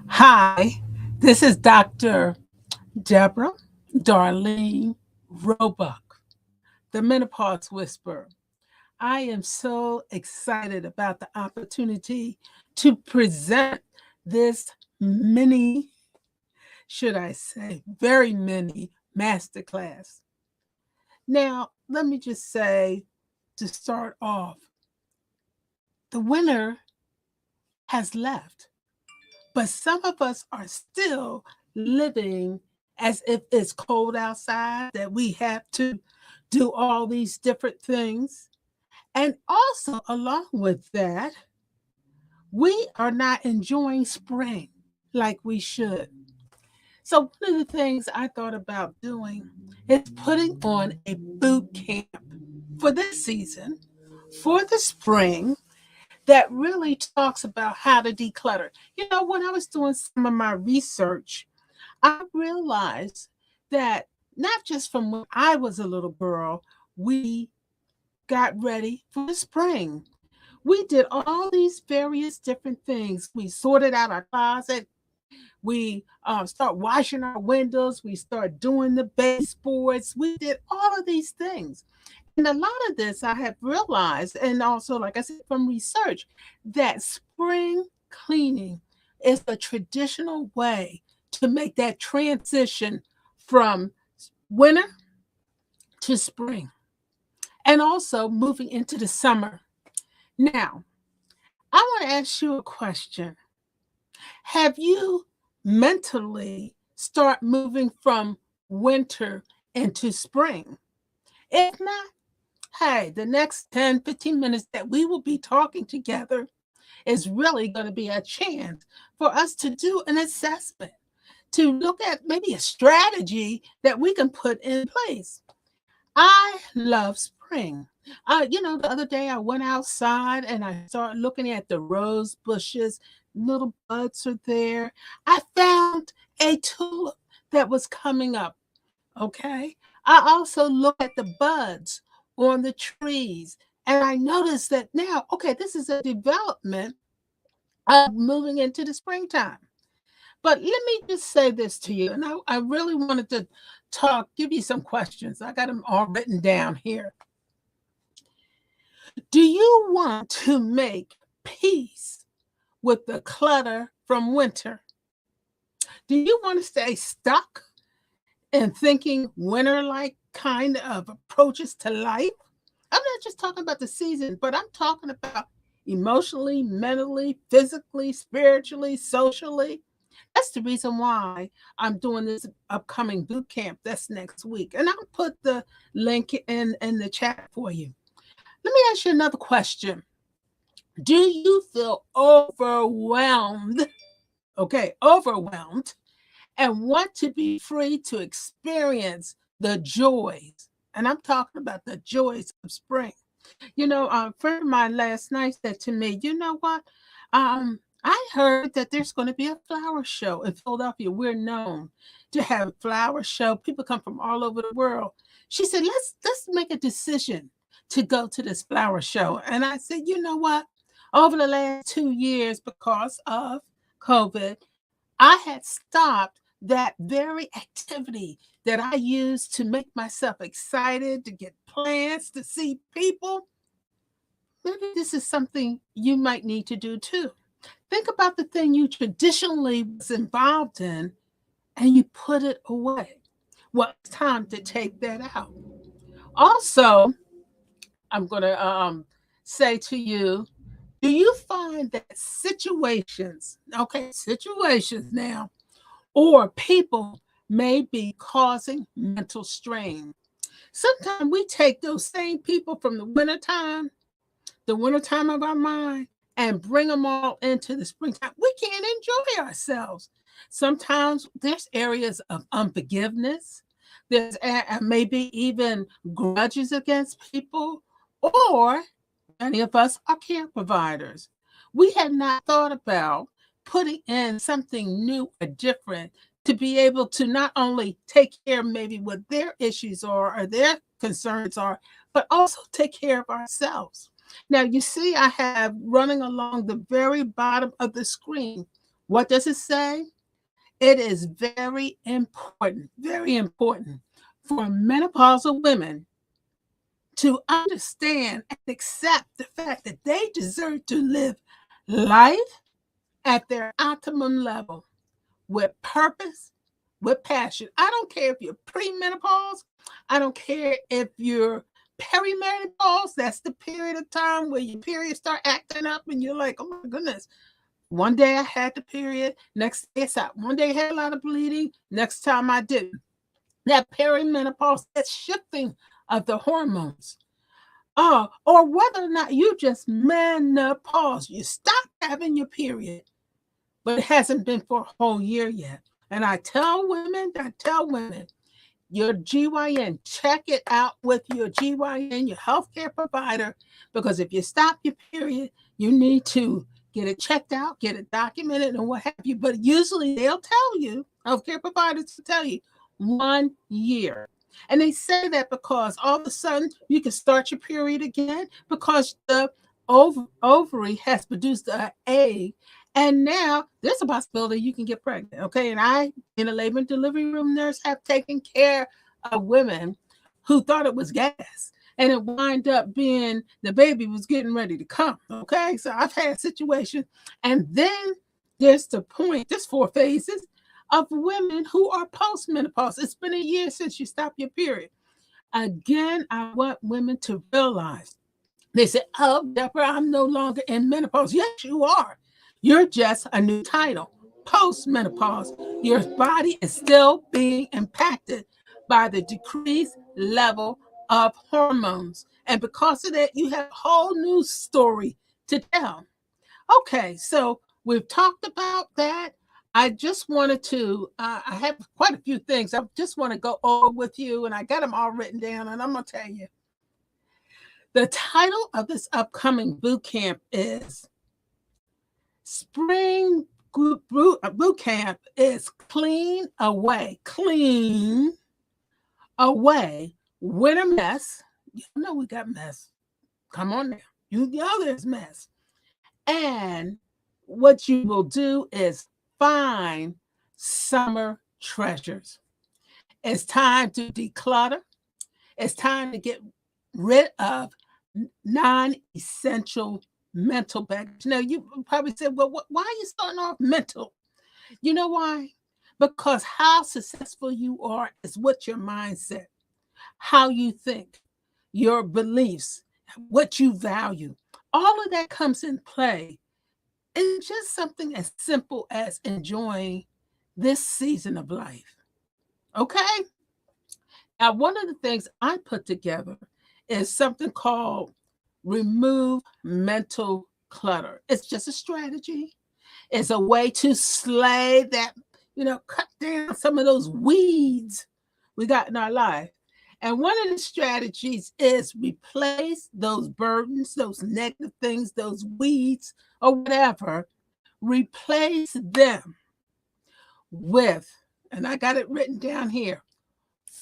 Hi, this is Dr. Deborah Darlene Roebuck, the Menopause Whisperer. I am so excited about the opportunity to present this mini, should I say, very mini masterclass. Now, let me just say to start off, the winter has left, but some of us are still living as if it's cold outside, that we have to do all these different things. And also, along with that, we are not enjoying spring like we should. So, one of the things I thought about doing is putting on a boot camp for this season, for the spring, that really talks about how to declutter. When I was doing some of my research, I realized that not just from when I was a little girl, we got ready for the spring. We did all these various different things. We sorted out our closet. We start washing our windows. We start doing the baseboards. We did all of these things. And a lot of this I have realized, and also, like I said, from research, that spring cleaning is a traditional way to make that transition from winter to spring and also moving into the summer. Now, I want to ask you a question. Have you mentally start moving from winter into spring? If not, hey, the next 10, 15 minutes that we will be talking together is really going to be a chance for us to do an assessment, to look at maybe a strategy that we can put in place. I love spring. The other day I went outside and I started looking at the rose bushes, little buds are there. I found a tulip that was coming up. Okay. I also look at the buds on the trees and I noticed that now, okay, this is a development of moving into the springtime. But let me just say this to you, and I really wanted to give you some questions. I got them all written down here. Do you want to make peace with the clutter from winter? Do you want to stay stuck in thinking winter like kind of approaches to life? I'm not just talking about the season, but I'm talking about emotionally, mentally, physically, spiritually, socially. That's the reason why I'm doing this upcoming boot camp that's next week. And I'll put the link in the chat for you. Let me ask you another question. Do you feel overwhelmed? Okay, overwhelmed and want to be free to experience the joys. And I'm talking about the joys of spring. A friend of mine last night said to me, you know what? I heard that there's going to be a flower show in Philadelphia. We're known to have a flower show. People come from all over the world. She said, let's make a decision to go to this flower show. And I said, you know what? Over the last 2 years, because of COVID, I had stopped that very activity that I used to make myself excited, to get plans, to see people. Maybe this is something you might need to do too. Think about the thing you traditionally was involved in and you put it away. Well, it's time to take that out. Also, I'm going to say to you, do you find that situations now, or people may be causing mental strain? Sometimes we take those same people from the wintertime of our mind, and bring them all into the springtime. We can't enjoy ourselves. Sometimes there's areas of unforgiveness. There's maybe even grudges against people, or many of us are care providers. We have not thought about putting in something new or different to be able to not only take care of maybe what their issues are or their concerns are, but also take care of ourselves. Now, you see, I have running along the very bottom of the screen What does it say? It is very important for menopausal women to understand and accept the fact that they deserve to live life at their optimum level with purpose, with passion. I don't care if you're premenopause. I don't care if you're perimenopause. That's the period of time where your period start acting up and you're like, oh my goodness. One day I had the period, next day it's out. One day I had a lot of bleeding, next time I didn't. That perimenopause, that shifting of the hormones. Or whether or not you just menopause, you stop having your period, but it hasn't been for a whole year yet. And I tell women, your GYN, check it out with your GYN, your healthcare provider, because if you stop your period, you need to get it checked out, get it documented, and what have you. But usually they'll tell you, healthcare providers will tell you 1 year. And they say that because all of a sudden you can start your period again because the ovary has produced an egg, and now there's a possibility you can get pregnant. Okay. And I, in a labor and delivery room nurse, have taken care of women who thought it was gas. And it wind up being the baby was getting ready to come. Okay. So I've had situations. And then there's the point, there's 4 phases of women who are postmenopause. It's been a year since you stopped your period. Again, I want women to realize, they say, oh, Deborah, I'm no longer in menopause. Yes, you are. You're just a new title. Post-menopause. Your body is still being impacted by the decreased level of hormones. And because of that, you have a whole new story to tell. Okay, so we've talked about that. I just wanted to, I have quite a few things I just want to go over with you, and I got them all written down, and I'm going to tell you. The title of this upcoming boot camp is Spring Boot Camp is Clean Away Winter Mess. You know we got mess. Come on now. You know there's mess. And what you will do is find summer treasures. It's time to declutter. It's time to get rid of non-essential mental baggage. Now, you probably said, well, why are you starting off mental? You know why? Because how successful you are is what your mindset, how you think, your beliefs, what you value. All of that comes in play. It's just something as simple as enjoying this season of life. Okay? Now, one of the things I put together is something called remove mental clutter. It's just a strategy. It's a way to slay that, cut down some of those weeds we got in our life. And one of the strategies is replace those burdens, those negative things, those weeds, or whatever, replace them with, and I got it written down here,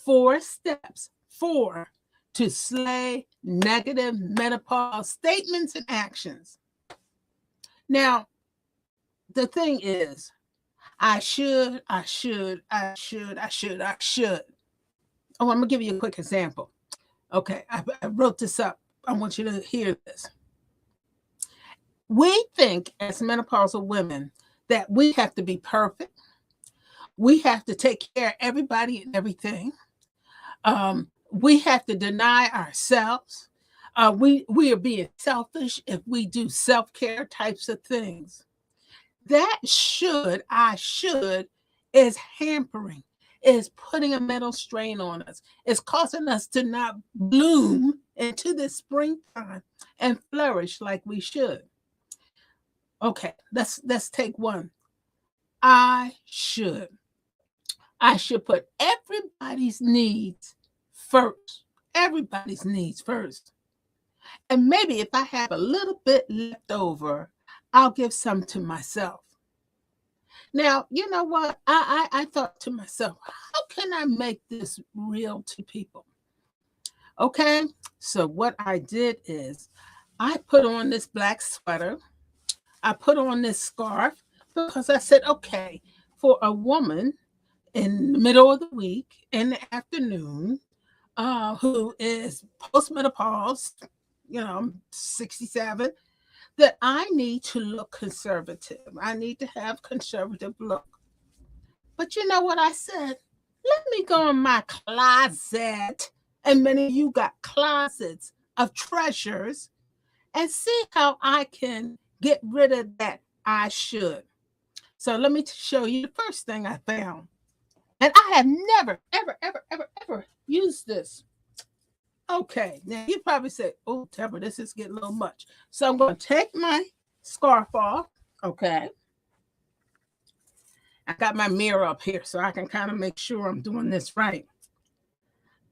4 steps, 4 to slay negative menopause statements and actions. Now, the thing is, I should. Oh, I'm going to give you a quick example. Okay, I wrote this up. I want you to hear this. We think as menopausal women that we have to be perfect. We have to take care of everybody and everything. We have to deny ourselves. We are being selfish if we do self-care types of things. That I should is hampering, is putting a mental strain on us. It's causing us to not bloom into the springtime and flourish like we should. Okay, let's take one. I should put everybody's needs first. Everybody's needs first. And maybe if I have a little bit left over, I'll give some to myself. Now, you know what? I thought to myself, how can I make this real to people? Okay, so what I did is I put on this black sweater. I put on this scarf because I said, okay, for a woman in the middle of the week, in the afternoon, who is postmenopause, 67, that I need to look conservative. I need to have conservative look. But you know what I said? Let me go in my closet, and many of you got closets of treasures, and see how I can get rid of that I should. So let me show you the first thing I found. And I have never, ever, ever, ever, ever used this. Okay, now you probably say, oh, Deborah, this is getting a little much. So I'm going to take my scarf off. Okay. I got my mirror up here so I can kind of make sure I'm doing this right.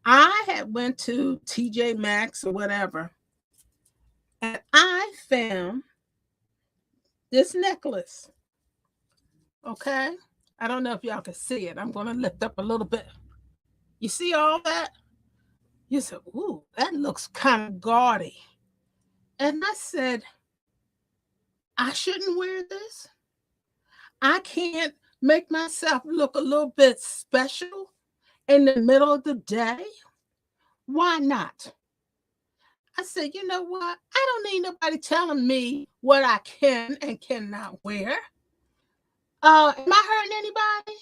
I had went to TJ Maxx or whatever, and I found this necklace. Okay. I don't know if y'all can see it. I'm going to lift up a little bit. You see all that? You said, ooh, that looks kind of gaudy. And I said, I shouldn't wear this. I can't make myself look a little bit special in the middle of the day. Why not? I said, you know what? I don't need nobody telling me what I can and cannot wear. Am I hurting anybody?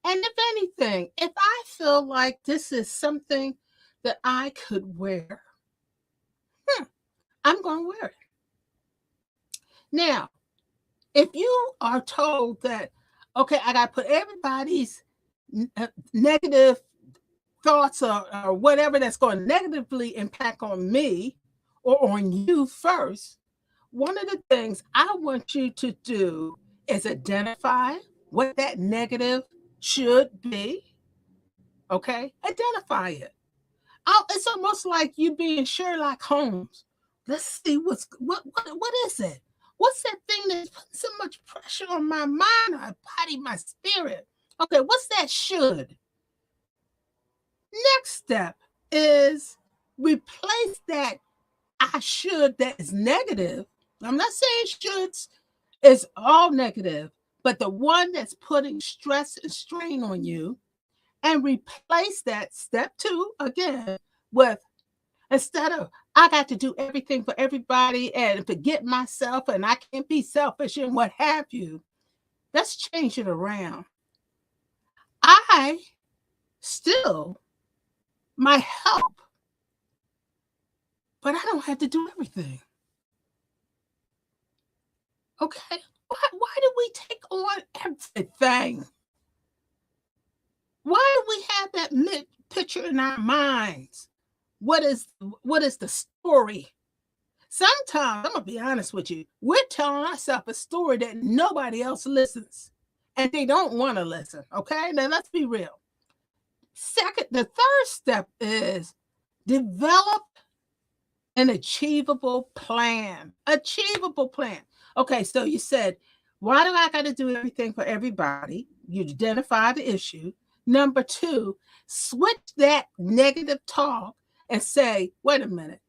And if anything, if I feel like this is something that I could wear, I'm going to wear it. Now, if you are told that, okay, I got to put everybody's negative thoughts or whatever that's going to negatively impact on me or on you first, one of the things I want you to do is identify what that negative should be. Okay, identify it. It's almost like you being Sherlock Holmes. Let's see what is it? What's that thing that's putting so much pressure on my mind, my body, my spirit? Okay, what's that should? Next step is replace that I should that is negative. I'm not saying shoulds is all negative, but the one that's putting stress and strain on you, and replace that step 2 again with, instead of I got to do everything for everybody and forget myself and I can't be selfish and what have you, let's change it around. I still might help, but I don't have to do everything. Okay? Why do we take on everything? Why do we have that picture in our minds? What is the story? Sometimes, I'm going to be honest with you, we're telling ourselves a story that nobody else listens, and they don't want to listen, okay? Now, let's be real. The third step is develop an achievable plan. Achievable plan. Okay, so you said, why do I got to do everything for everybody? You identify the issue. Number 2, switch that negative talk and say, wait a minute,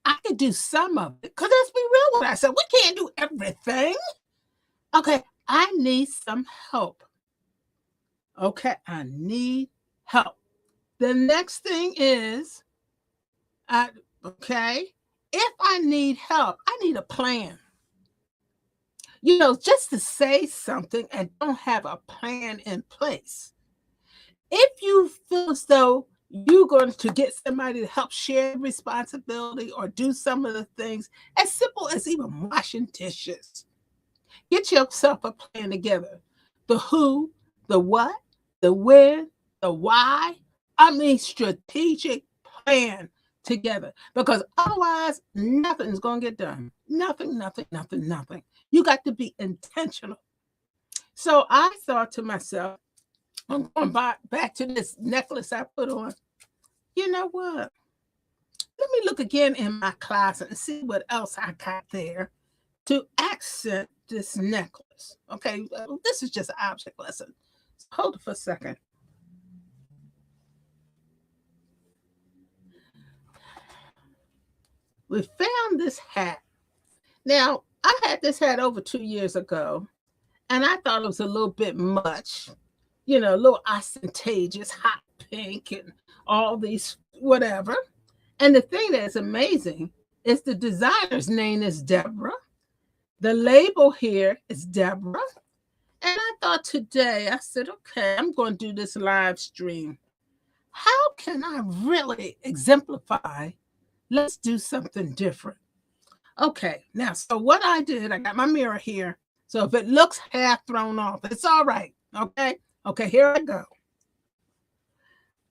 I could do some of it. Because let's be real with ourselves. We can't do everything. Okay, I need some help. Okay, I need help. The next thing is, okay, if I need help, I need a plan. Just to say something and don't have a plan in place. If you feel as though you're going to get somebody to help share responsibility or do some of the things as simple as even washing dishes, get yourself a plan together. The who, the what, the when, the why. I mean, strategic plan together, because otherwise nothing's going to get done. Nothing. You got to be intentional. So I thought to myself, I'm going back to this necklace I put on. You know what? Let me look again in my closet and see what else I got there to accent this necklace. Okay, this is just an object lesson. So hold it for a second. We found this hat. Now, I had this hat over 2 years ago, And I thought it was a little bit much, a little ostentatious, hot pink, and all these whatever. And the thing that's amazing is the designer's name is Deborah. The label here is Deborah. And I thought today, I said, okay, I'm going to do this live stream. How can I really exemplify? Let's do something different. Okay, now, so what I did, I got my mirror here. So if it looks half thrown off, it's all right. Okay, okay, here I go.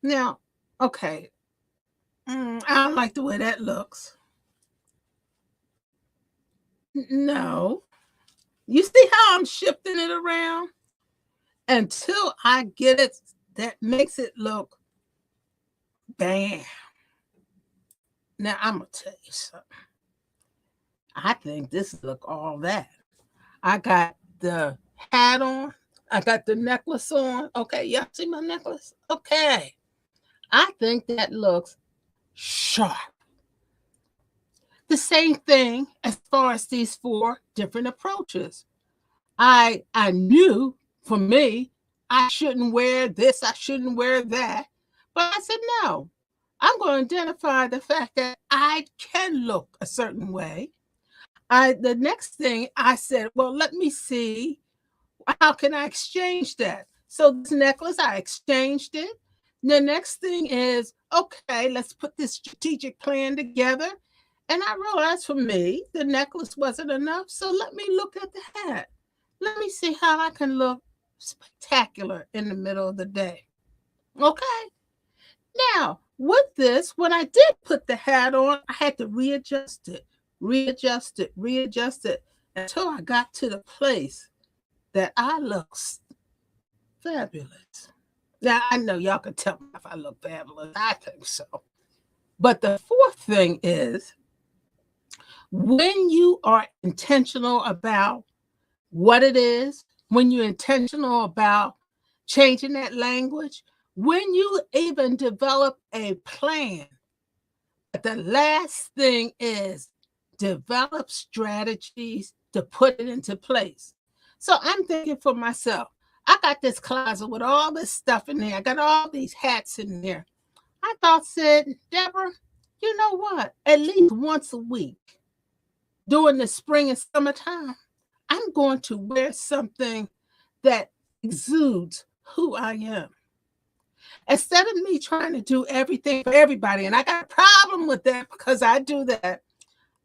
Now, okay, I don't like the way that looks. No, you see how I'm shifting it around until I get it that makes it look bam. Now I'm gonna tell you something. I think this look all that. I got the hat on. I got the necklace on. Okay, y'all see my necklace? Okay. I think that looks sharp. The same thing as far as these 4 different approaches. I knew for me, I shouldn't wear this, I shouldn't wear that. But I said, no, I'm going to identify the fact that I can look a certain way. The next thing I said, well, let me see, how can I exchange that? So this necklace, I exchanged it. The next thing is, okay, let's put this strategic plan together. And I realized for me, the necklace wasn't enough. So let me look at the hat. Let me see how I can look spectacular in the middle of the day. Okay. Now, with this, when I did put the hat on, I had to readjust it until I got to the place that I look fabulous. Now, I know y'all can tell me if I look fabulous. I think so. But the 4th thing is, when you are intentional about what it is, when you're intentional about changing that language, when you even develop a plan, but the last thing is develop strategies to put it into place. So I'm thinking for myself, I got this closet with all this stuff in there. I got all these hats in there. I thought, said, Deborah, you know what? At least once a week during the spring and summertime, I'm going to wear something that exudes who I am. Instead of me trying to do everything for everybody, and I got a problem with that because I do that,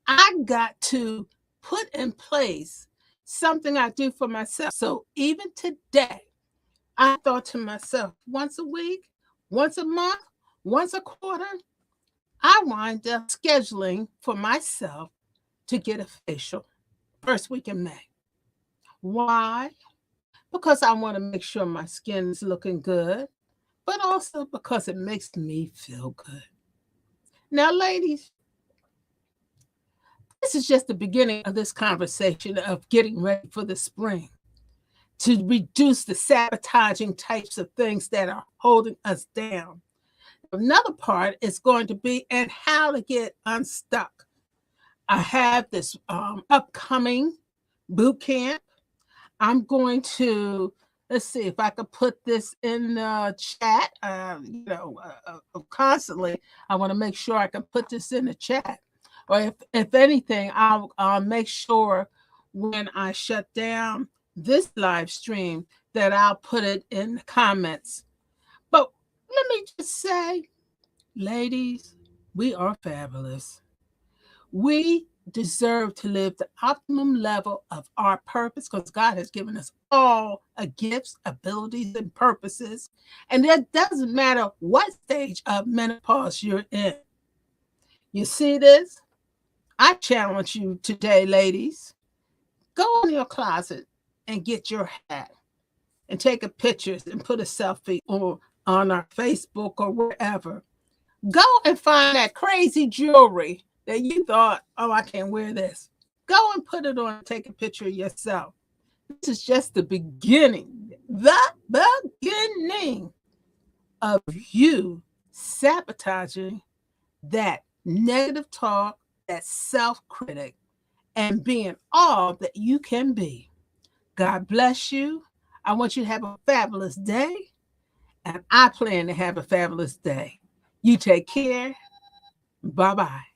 I got to put in place something I do for myself. So even today, I thought to myself, once a week, once a month, once a quarter, I wind up scheduling for myself to get a facial first week in May. Why? Because I want to make sure my skin is looking good, but also because it makes me feel good. Now, ladies, this is just the beginning of this conversation of getting ready for the spring to reduce the sabotaging types of things that are holding us down. Another part is going to be and how to get unstuck. I have this upcoming boot camp. I'm going to, let's see if I could put this in the chat. Constantly, I want to make sure I can put this in the chat. Or if anything, I'll make sure when I shut down this live stream that I'll put it in the comments. But let me just say, ladies, we are fabulous. We deserve to live the optimum level of our purpose because God has given us all gifts, abilities, and purposes. And it doesn't matter what stage of menopause you're in. You see this? I challenge you today, ladies. Go in your closet and get your hat and take a picture and put a selfie on our Facebook or wherever. Go and find that crazy jewelry that you thought, oh, I can't wear this. Go and put it on and take a picture of yourself. This is just the beginning of you sabotaging that negative talk, that self-critic, and being all that you can be. God bless you. I want you to have a fabulous day, and I plan to have a fabulous day. You take care. Bye-bye.